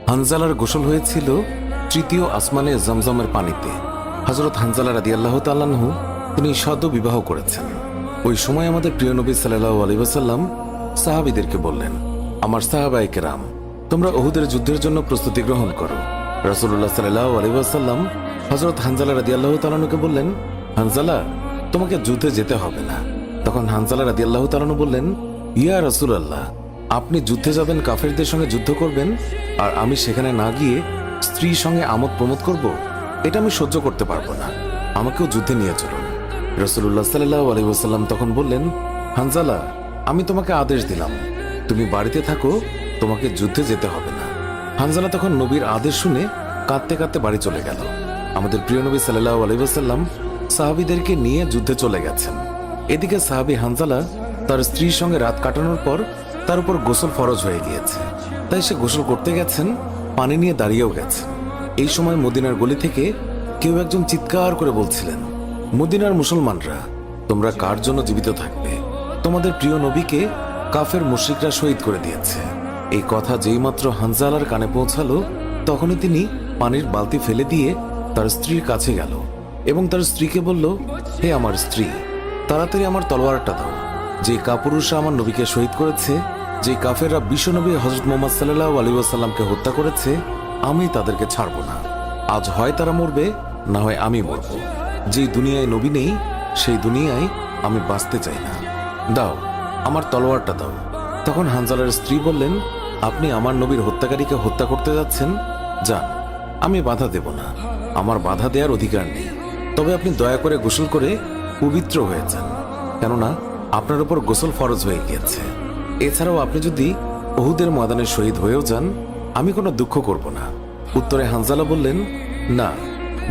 হানজালার গোসল হয়েছিল তৃতীয় আসমানে জমজমের পানিতে। হযরত হানজালা রাদিয়াল্লাহু তাআলা আনহু তিনি সদ্য বিবাহ করেছেন। ওই সময় আমাদের প্রিয় নবী সাল্লাল্লাহু আলাইহি ওয়াসাল্লাম সাহাবীদেরকে বললেন, আমার সাহাবায়ে কেরাম, তোমরা উহুদের যুদ্ধের জন্য প্রস্তুতি গ্রহণ করো। রাসূলুল্লাহ সাল্লাল্লাহু আলাইহি ওয়াসাল্লাম হযরত হানজালা রাদিয়াল্লাহু তাআলা আনহুকে বললেন, হানজালা, তোমাকে যুদ্ধে যেতে হবে না। তখন হানজালা রাদিয়াল্লাহু তাআলা আনহু বললেন, ইয়া রাসূলুল্লাহ, আপনি যুদ্ধে যাবেন, কাফেরদের সঙ্গে যুদ্ধ করবেন, আর আমি সেখানে না গিয়ে স্ত্রীর সঙ্গে আমোদ প্রমোদ করব? এটা আমি সহ্য করতে পারবো না, আমাকেও যুদ্ধে নিয়ে চলুন। রাসূলুল্লাহ সাল্লাল্লাহু আলাইহি ওয়াসাল্লাম তখন বললেন, হানজালা, আমি তোমাকে আদেশ দিলাম, তুমি বাড়িতে থাকো, তোমাকে যুদ্ধে যেতে হবে না। হানজালা তখন নবীর আদেশ শুনে কাঁদতে কাঁদতে বাড়ি চলে গেল। আমাদের প্রিয় নবী সাল্লাল্লাহু আলাইহি ওয়াসাল্লাম সাহাবীদেরকে নিয়ে যুদ্ধে চলে গেছেন। এদিকে সাহাবী হানজালা তার স্ত্রীর সঙ্গে রাত কাটানোর পর তার উপর গোসল ফরজ হয়ে গিয়েছে, তাই সে গোসল করতে গেছেন, পানি নিয়ে দাঁড়িয়েও গেছেন। এই সময় মদিনার গলি থেকে কেউ একজন চিৎকার করে বলছিলেন, মদিনার মুসলমানরা, তোমরা কার জন্য জীবিত থাকবে? তোমাদের প্রিয় নবীকে কাফের মুশরিকরা শহীদ করে দিয়েছে। এই কথা যেই মাত্র হানজালার কানে পৌঁছালো, তখনই তিনি পানির বালতি ফেলে দিয়ে তার স্ত্রীর কাছে গেল এবং তার স্ত্রীকে বলল, হে আমার স্ত্রী, তাড়াতাড়ি আমার তলোয়ারটা দাও। যে কাপুরুষরা আমার নবীকে শহীদ করেছে, যে কাফেররা বিশ্বনবী হযরত মুহাম্মদ সাল্লাল্লাহু আলাইহি ওয়াসাল্লামকে হত্যা করেছে, আমি তাদেরকে ছাড়ব না। আজ হয় তারা মরবে, না হয় আমি মরব। যেই দুনিয়ায় নবী নেই, সেই দুনিয়ায় আমি বাঁচতে চাই না। দাও, আমার তলোয়ারটা দাও। তখন হানজালার স্ত্রী বললেন, আপনি আমার নবীর হত্যাকারীকে হত্যা করতে যাচ্ছেন? যান, আমি বাধা দেব না, আমার বাধা দেওয়ার অধিকার নেই। তবে আপনি দয়া করে গোসল করে পবিত্র হয়ে যান, কেননা আপনার উপর গোসল ফরজ হয়ে গিয়েছে। এছাড়াও আপনি যদি উহুদের ময়দানে শহীদ হয়েও যান, আমি কোনো দুঃখ করব না। উত্তরে হানজালা বললেন, না,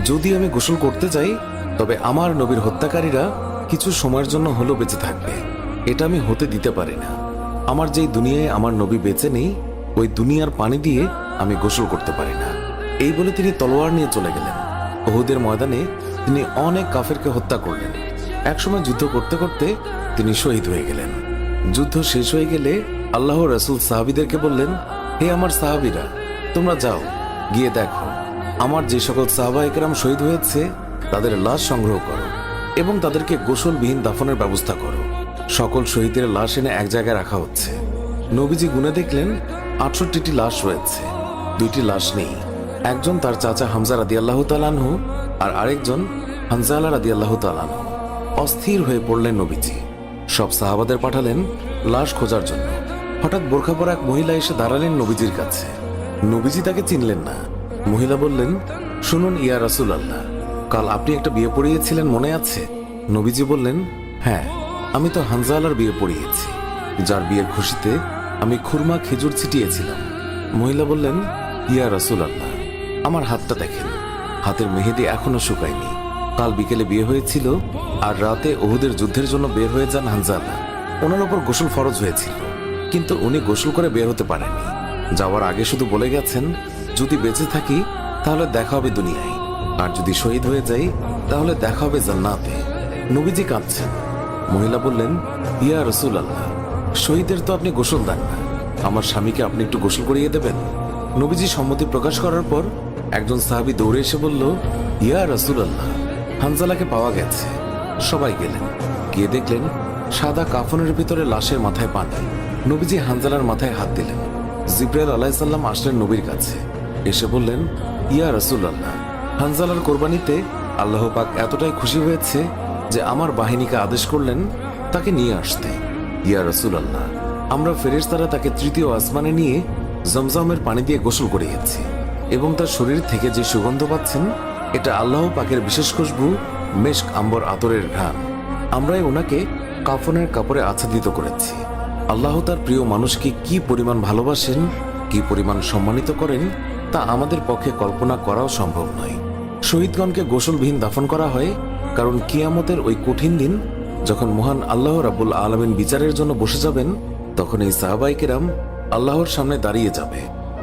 যদি আমি গোসল করতে চাই, তবে আমার নবীর হত্যাকারীরা কিছু সময়ের জন্য হলেও বেঁচে থাকবে, এটা আমি হতে দিতে পারি না। আমার যেই দুনিয়ায় আমার নবী বেঁচে নেই, ওই দুনিয়ার পানি দিয়ে আমি গোসল করতে পারি না। এই বলে তিনি তলোয়ার নিয়ে চলে গেলেন। উহুদের ময়দানে তিনি অনেক কাফেরকে হত্যা করলেন। একসময় যুদ্ধ করতে করতে তিনি শহীদ হয়ে গেলেন। যুদ্ধ শেষ হয়ে গেলে আল্লাহ রাসূল সাহাবীদেরকে বললেন, হে আমার সাহাবীরা, তোমরা যাও, গিয়ে দেখো আমার যে সকল সাহাবায়ে কেরাম শহীদ হয়েছে তাদের লাশ সংগ্রহ করো এবং তাদেরকে গোসলবিহীন দাফনের ব্যবস্থা করো। সকল শহীদের লাশ এনে এক জায়গায় রাখা হচ্ছে। নবীজি গুনে দেখলেন ৬৮টি লাশ রয়েছে, ২টি লাশ নেই। একজন তার চাচা হামজা রাদিয়াল্লাহু তাআলা আনহু, আর আরেকজন হানজালা রাদিয়াল্লাহু তাআলা আনহু। অস্থির হয়ে পড়লেন নবীজি। সব সাহাবাদের পাঠালেন লাশ খোঁজার জন্য। হঠাৎ বোরখা পরা এক মহিলা এসে দাঁড়ালেন নবীজির কাছে। নবীজি তাকে চিনলেন না। মহিলা বললেন, শুনুন ইয়া রাসূলুল্লাহ, কাল আপনি একটা বিয়ে পড়িয়েছিলেন, মনে আছে? নবীজি বললেন, হ্যাঁ, আমি তো হানজালার বিয়ে পড়িয়েছি, যার বিয়ের খুশিতে আমি খুরমা খেজুর ছিটিয়েছিলাম। মহিলা বললেন, ইয়া রাসূলুল্লাহ, আমার হাতটা দেখেন, হাতের মেহেদি এখনো শুকায়নি। কাল বিকেলে বিয়ে হয়েছিল, আর রাতে উহুদের যুদ্ধের জন্য বের হয়ে যান হানজালা। ওনার উপর গোসল ফরজ হয়েছিল, কিন্তু উনি গোসল করে বের হতে পারেননি। যাওয়ার আগে শুধু বলে গেছেন, যদি বেঁচে থাকি তাহলে দেখা হবে দুনিয়ায়, আর যদি শহীদ হয়ে যাই তাহলে দেখা হবে জান্নাতে। নবীজি কাঁদছেন। মহিলা বললেন, ইয়া রাসূলুল্লাহ, শহীদের তো আপনি গোসল দেন না, আমার স্বামীকে আপনি একটু গোসল করিয়ে দেবেন। নবীজি সম্মতি প্রকাশ করার পর একজন সাহাবী দৌড়ে এসে বলল, ইয়া রাসূলুল্লাহ, হানজালাকে পাওয়া গেছে। সবাই গেলেন, গিয়ে দেখলেন সাদা কাফনের ভিতরে লাশের মাথায় পানি। নবীজি হানজালার মাথায় হাত দিলেন। জিবরাইল আলাইহিস সালাম আসলেন নবীর কাছে, এসে বললেন, ইয়া রাসূলুল্লাহ, হানজালার কোরবানিতে আল্লাহ পাক এতটাই খুশি হয়েছে যে আমার বাহিনীকে আদেশ করলেন তাকে নিয়ে আসতে। ইয়া রাসূলুল্লাহ, আমরা ফেরেশতারা তাকে তৃতীয় আসমানে নিয়ে জমজমের পানি দিয়ে গোসল করিয়েছি এবং তার শরীর থেকে যে সুগন্ধ পাচ্ছেন, এটা আল্লাহ পাকের বিশেষ খুশবু, মেশক আম্বর আতরের ঘ্রাণ। আমরাই ওনাকে কাফনের কাপড়ে আচ্ছাদিত করেছি। আল্লাহ তার প্রিয় মানুষকে কি পরিমাণ ভালোবাসেন, কি পরিমাণ সম্মানিত করেন, তা আমাদের পক্ষে কল্পনা করাও সম্ভব নয়। শহীদগণকে গোসলবিহীন দাফন করা হয় কারণ কিয়ামতের ওই কঠিন দিন যখন মহান আল্লাহ রাব্বুল আলামিন বিচারের জন্য বসে যাবেন, তখন এই সাহাবায়ে কেরাম আল্লাহর সামনে দাঁড়িয়ে যাবে।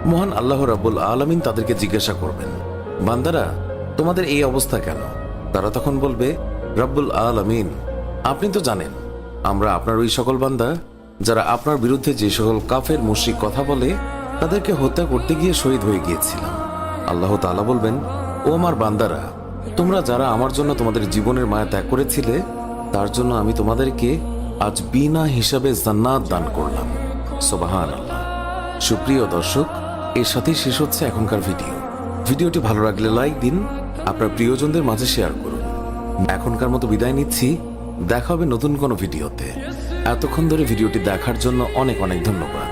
মহান আল্লাহ রাব্বুল আলামিন তাদেরকে জিজ্ঞাসা করবেন, বান্দারা, তোমাদের এই অবস্থা কেন? তারা তখন বলবে, রাব্বুল আলামিন, আপনি তো জানেন আমরা আপনার ওই সকল বান্দা যারা আপনার বিরুদ্ধে যে সকল কাফের মুশরিক কথা বলে তাদেরকে হত্যা করতে গিয়ে শহীদ হয়ে গিয়েছিলাম। আল্লাহ তাআলা বলবেন, ও আমার বান্দারা, তোমরা যারা আমার জন্য তোমাদের জীবনের মায়া ত্যাগ করেছিলে, তার জন্য আমি তোমাদেরকে আজ বিনা হিসাবে জান্নাত দান করলাম। সুবহানাল্লাহ। সুপ্রিয় দর্শক, এর সাথেই শেষ হচ্ছে এখনকার ভিডিওটি ভালো লাগলে লাইক দিন, আপনার প্রিয়জনদের মাঝে শেয়ার করুন। এখনকার মতো বিদায় নিচ্ছি, দেখা হবে নতুন কোনো ভিডিওতে। এতক্ষণ ধরে ভিডিওটি দেখার জন্য অনেক অনেক ধন্যবাদ।